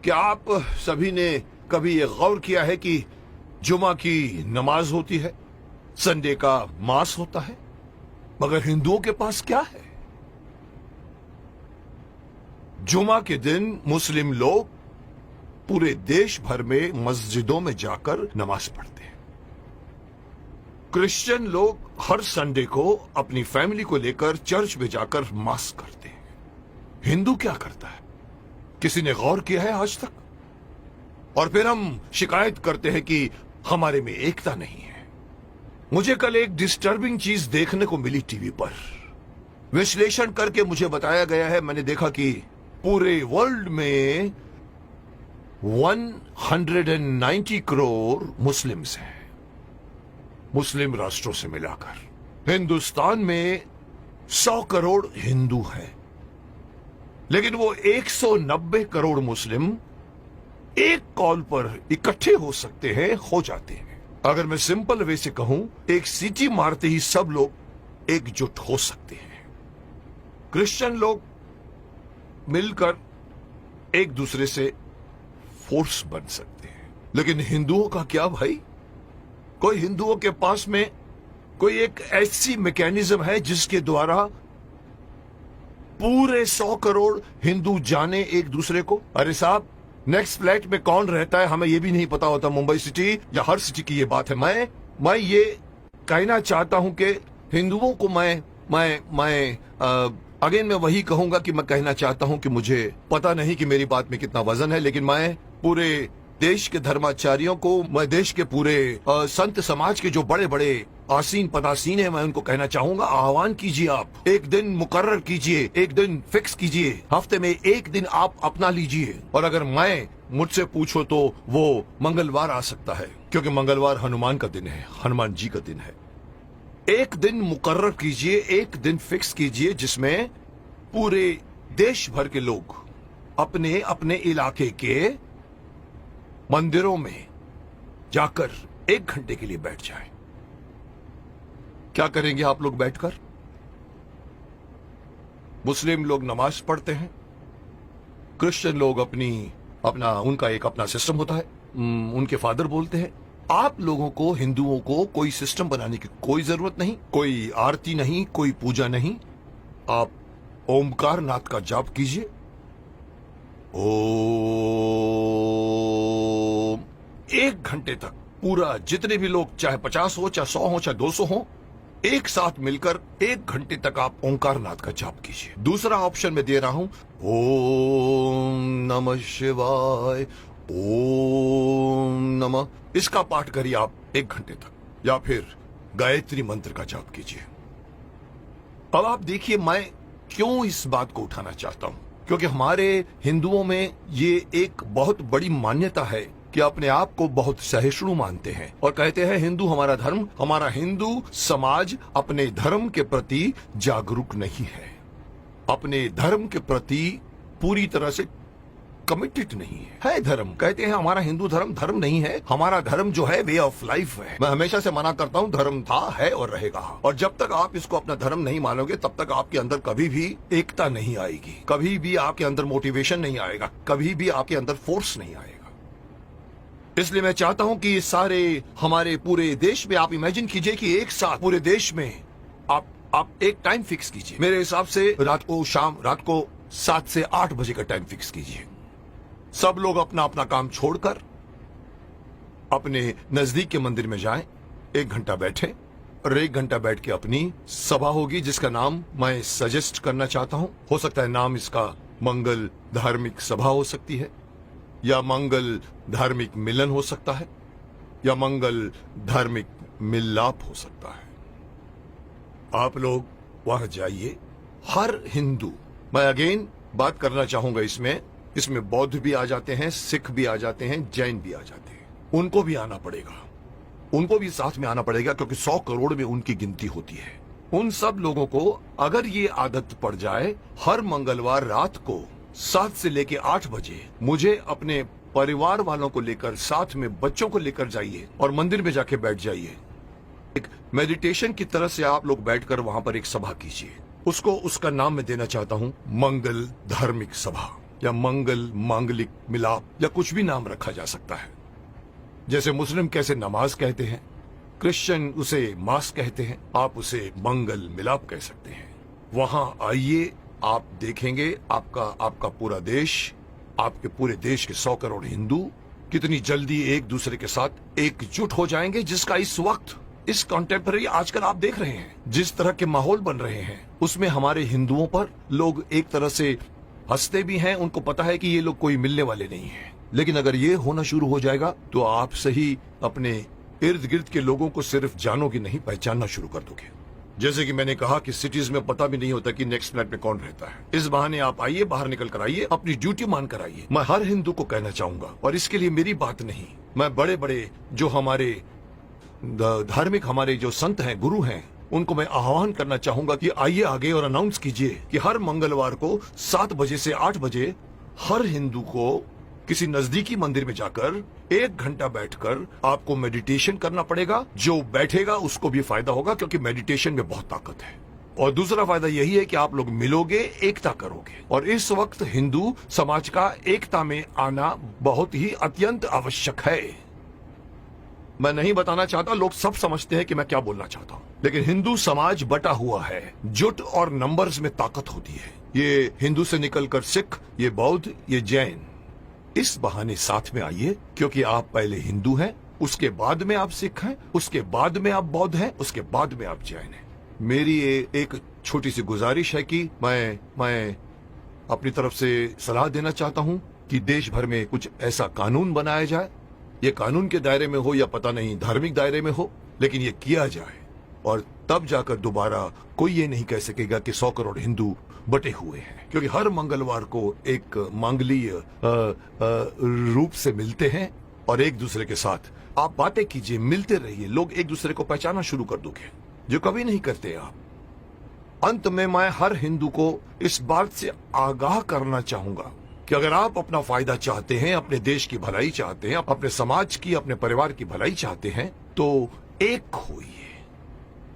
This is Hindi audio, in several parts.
क्या आप सभी ने कभी ये गौर किया है कि जुमा की नमाज होती है, संडे का मास होता है, मगर हिंदुओं के पास क्या है? जुमा के दिन मुस्लिम लोग पूरे देश भर में मस्जिदों में जाकर नमाज पढ़ते हैं। क्रिश्चियन लोग हर संडे को अपनी फैमिली को लेकर चर्च में जाकर मास करते हैं। हिंदू क्या करता है? किसी ने गौर किया है आज तक? और फिर हम शिकायत करते हैं कि हमारे में एकता नहीं है। मुझे कल एक डिस्टर्बिंग चीज देखने को मिली टीवी पर। विश्लेषण करके मुझे बताया गया है, मैंने देखा कि पूरे वर्ल्ड में 190 करोड़ मुस्लिम्स हैं, मुस्लिम राष्ट्रों से मिलाकर। हिंदुस्तान में 100 करोड़ हिंदू हैं, लेकिन वो 190 करोड़ मुस्लिम एक कॉल पर इकट्ठे हो सकते हैं, हो जाते हैं। अगर मैं सिंपल वे से कहूं, एक सीटी मारते ही सब लोग एकजुट हो सकते हैं। क्रिश्चियन लोग मिलकर एक दूसरे से फोर्स बन सकते हैं, लेकिन हिंदुओं का क्या भाई? कोई हिंदुओं के पास में कोई एक ऐसी मैकेनिज्म है जिसके द्वारा पूरे 100 करोड़ हिंदू जाने एक दूसरे को? अरे साहब, नेक्स्ट फ्लैट में कौन रहता है हमें यह भी नहीं पता होता। मुंबई सिटी या हर सिटी की ये बात है। मैं ये कहना चाहता हूं कि हिंदुओं को अगेन मैं वही कहूंगा कि मैं कहना चाहता हूं कि मुझे पता नहीं कि मेरी बात में कितना वजन है, लेकिन मैं पूरे देश के धर्माचार्यों को, मैं देश के पूरे संत समाज के जो बड़े बड़े आसीन पदासीन है, मैं उनको कहना चाहूंगा, आह्वान कीजिए, आप एक दिन मुकर्रर कीजिए, एक दिन फिक्स कीजिए, हफ्ते में एक दिन आप अपना लीजिए। और अगर मैं मुझसे पूछो तो वो मंगलवार आ सकता है, क्योंकि मंगलवार हनुमान का दिन है, हनुमान जी का दिन है। एक दिन मुकर्रर कीजिए, एक दिन फिक्स कीजिए, जिसमें पूरे देश भर के लोग अपने अपने इलाके के मंदिरों में जाकर 1 घंटे के लिए बैठ जाएं। क्या करेंगे आप लोग बैठकर? मुस्लिम लोग नमाज पढ़ते हैं, क्रिश्चियन लोग उनका एक अपना सिस्टम होता है, उनके फादर बोलते हैं। आप लोगों को, हिंदुओं को, कोई सिस्टम बनाने की कोई जरूरत नहीं, कोई आरती नहीं, कोई पूजा नहीं। आप ओमकार नाथ का जाप कीजिए। ओम 1 घंटे तक पूरा, जितने भी लोग, चाहे 50 हो, चाहे 100 हो, चाहे 200 हो, एक साथ मिलकर 1 घंटे तक आप ओंकार नाथ का जाप कीजिए। दूसरा ऑप्शन मैं दे रहा हूं, ओम नमः शिवाय, ओम नमः, इसका पाठ करिए आप 1 घंटे तक, या फिर गायत्री मंत्र का जाप कीजिए। अब आप देखिए मैं क्यों इस बात को उठाना चाहता हूं, क्योंकि हमारे हिंदुओं में ये एक बहुत बड़ी मान्यता है कि अपने आप को बहुत सहिष्णु मानते हैं और कहते हैं हिंदू हमारा धर्म, हमारा हिंदू समाज अपने धर्म के प्रति जागरूक नहीं है, अपने धर्म के प्रति पूरी तरह से कमिटेड नहीं है। धर्म कहते हैं हमारा हिंदू धर्म नहीं है, हमारा धर्म जो है वे ऑफ लाइफ है। मैं हमेशा से मना करता हूं, धर्म था, है और रहेगा। और जब तक आप इसको अपना धर्म नहीं मानोगे, तब तक आपके अंदर कभी भी एकता नहीं आएगी, कभी भी आपके अंदर मोटिवेशन नहीं आएगा, कभी भी आपके अंदर फोर्स नहीं आएगा। इसलिए मैं चाहता हूं कि सारे हमारे पूरे देश में आप इमेजिन कीजिए कि एक साथ पूरे देश में आप एक टाइम फिक्स कीजिए। मेरे हिसाब से रात को 7 से 8 बजे का टाइम फिक्स कीजिए। सब लोग अपना अपना काम छोड़कर अपने नजदीक के मंदिर में जाएं, 1 घंटा बैठें और 1 घंटा बैठ के अपनी सभा होगी, जिसका नाम मैं सजेस्ट करना चाहता हूं। हो सकता है नाम इसका मंगल धार्मिक सभा हो सकती है, या मंगल धार्मिक मिलन हो सकता है, या मंगल धार्मिक मिलाप हो सकता है। आप लोग वहां जाइए। हर हिंदू, मैं अगेन बात करना चाहूंगा, इसमें बौद्ध भी आ जाते हैं, सिख भी आ जाते हैं, जैन भी आ जाते हैं, उनको भी आना पड़ेगा, उनको भी साथ में आना पड़ेगा, क्योंकि 100 करोड़ में उनकी गिनती होती है। उन सब लोगों को अगर ये आदत पड़ जाए, हर मंगलवार रात को 7 से लेके 8 बजे मुझे अपने परिवार वालों को लेकर, साथ में बच्चों को लेकर जाइए और मंदिर में जाके बैठ जाइए। एक मेडिटेशन की तरह से आप लोग बैठकर वहां पर एक सभा कीजिए। उसका नाम मैं देना चाहता हूं मंगल धार्मिक सभा। या मंगल, मांगलिक, मिलाप या कुछ भी नाम रखा जा सकता है। जैसे मुस्लिम कैसे नमाज कहते हैं, क्रिश्चियन उसे मास कहते हैं, आप उसे मंगल मिलाप कह सकते हैं। वहां आइए, आप देखेंगे आपका पूरा देश, आपके पूरे देश के 100 करोड़ हिंदू कितनी जल्दी एक दूसरे के साथ एकजुट हो जाएंगे, जिसका इस वक्त, इस कॉन्टेम्पररी आजकल आप देख रहे हैं जिस तरह के माहौल बन रहे हैं, उसमें हमारे हिंदुओं पर लोग एक तरह से हंसते भी हैं। उनको पता है कि ये लोग कोई मिलने वाले नहीं हैं। लेकिन अगर ये होना शुरू हो जाएगा तो आप सही अपने इर्द गिर्द के लोगों को सिर्फ जानोगे नहीं, पहचानना शुरू कर दोगे। जैसे कि मैंने कहा कि सिटीज में पता भी नहीं होता कि नेक्स्ट फ्लैट में कौन रहता है। इस बहाने आप आइए, बाहर निकल कर आइए, अपनी ड्यूटी मान कर आइए। मैं हर हिंदू को कहना चाहूंगा, और इसके लिए मेरी बात नहीं, मैं बड़े बड़े जो हमारे धार्मिक हमारे जो संत हैं, गुरु हैं, उनको मैं आह्वान करना चाहूंगा कि आइए आगे और अनाउंस कीजिए कि हर मंगलवार को 7 बजे से 8 बजे हर हिंदू को किसी नजदीकी मंदिर में जाकर 1 घंटा बैठकर आपको मेडिटेशन करना पड़ेगा। जो बैठेगा उसको भी फायदा होगा, क्योंकि मेडिटेशन में बहुत ताकत है। और दूसरा फायदा यही है कि आप लोग मिलोगे, एकता करोगे। और इस वक्त हिंदू समाज का एकता में आना बहुत ही अत्यंत आवश्यक है। मैं नहीं बताना चाहता, लोग सब समझते हैं कि मैं क्या बोलना चाहता हूं, लेकिन हिंदू समाज बटा हुआ है। जुट और नंबर्स में ताकत होती है। ये हिंदू से निकलकर सिख, ये बौद्ध, ये जैन, इस बहाने साथ में आइए, क्योंकि आप पहले हिंदू हैं, उसके बाद में आप सिख हैं, उसके बाद में आप बौद्ध हैं, उसके बाद में आप जैन हैं। मेरी एक छोटी सी गुजारिश है कि मैं अपनी तरफ से सलाह देना चाहता हूं कि देश भर में कुछ ऐसा कानून बनाया जाए, ये कानून के दायरे में हो या पता नहीं धार्मिक दायरे में हो, लेकिन ये किया जाए। और तब जाकर दोबारा कोई ये नहीं कह सकेगा कि 100 करोड़ हिंदू बटे हुए हैं, क्योंकि हर मंगलवार को एक मांगलीय रूप से मिलते हैं और एक दूसरे के साथ आप बातें कीजिए, मिलते रहिए, लोग एक दूसरे को पहचानना शुरू कर दोगे, जो कभी नहीं करते आप। अंत में मैं हर हिंदू को इस बात से आगाह करना चाहूंगा कि अगर आप अपना फायदा चाहते हैं, अपने देश की भलाई चाहते हैं, अपने समाज की, अपने परिवार की भलाई चाहते हैं, तो एक होइए।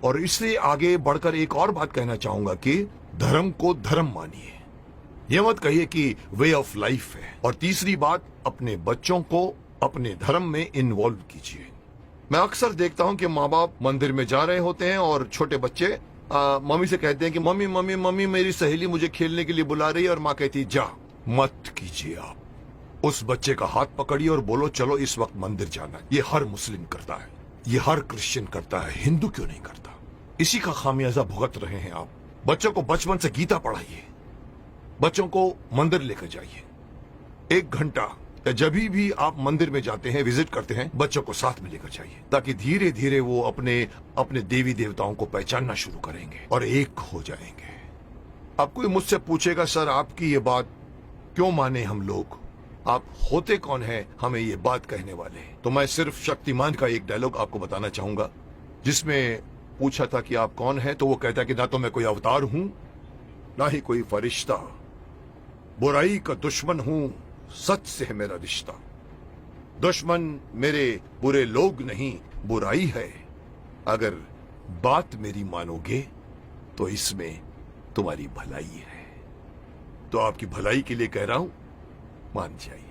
और इससे आगे बढ़कर एक और बात कहना चाहूंगा कि धर्म को धर्म मानिए, यह मत कहिए कि वे ऑफ लाइफ है। और तीसरी बात, अपने बच्चों को अपने धर्म में इन्वॉल्व कीजिए। मैं अक्सर देखता हूं कि माँ बाप मंदिर में जा रहे होते हैं और छोटे बच्चे मम्मी से कहते हैं कि मम्मी मम्मी मम्मी मेरी सहेली मुझे खेलने के लिए बुला रही है, और माँ कहती जा। मत कीजिए। आप उस बच्चे का हाथ पकड़िए और बोलो चलो इस वक्त मंदिर जाना है। ये हर मुस्लिम करता है, ये हर क्रिश्चियन करता है, हिंदू क्यों नहीं करता? इसी का खामियाजा भुगत रहे हैं आप। बच्चों को बचपन से गीता पढ़ाइए, बच्चों को मंदिर लेकर जाइए। 1 घंटा या जब भी आप मंदिर में जाते हैं, विजिट करते हैं, बच्चों को साथ में लेकर जाइए, ताकि धीरे धीरे वो अपने देवी देवताओं को पहचानना शुरू करेंगे और एक हो जाएंगे। अब कोई मुझसे पूछेगा सर आपकी ये बात क्यों माने हम लोग, आप होते कौन है हमें ये बात कहने वाले? तो मैं सिर्फ शक्तिमान का एक डायलॉग आपको बताना चाहूंगा, जिसमें पूछा था कि आप कौन है, तो वो कहता है कि ना तो मैं कोई अवतार हूं, ना ही कोई फरिश्ता, बुराई का दुश्मन हूं, सच से है मेरा रिश्ता। दुश्मन मेरे बुरे लोग नहीं, बुराई है। अगर बात मेरी मानोगे तो इसमें तुम्हारी भलाई है। तो आपकी भलाई के लिए कह रहा हूं, मान जाइए।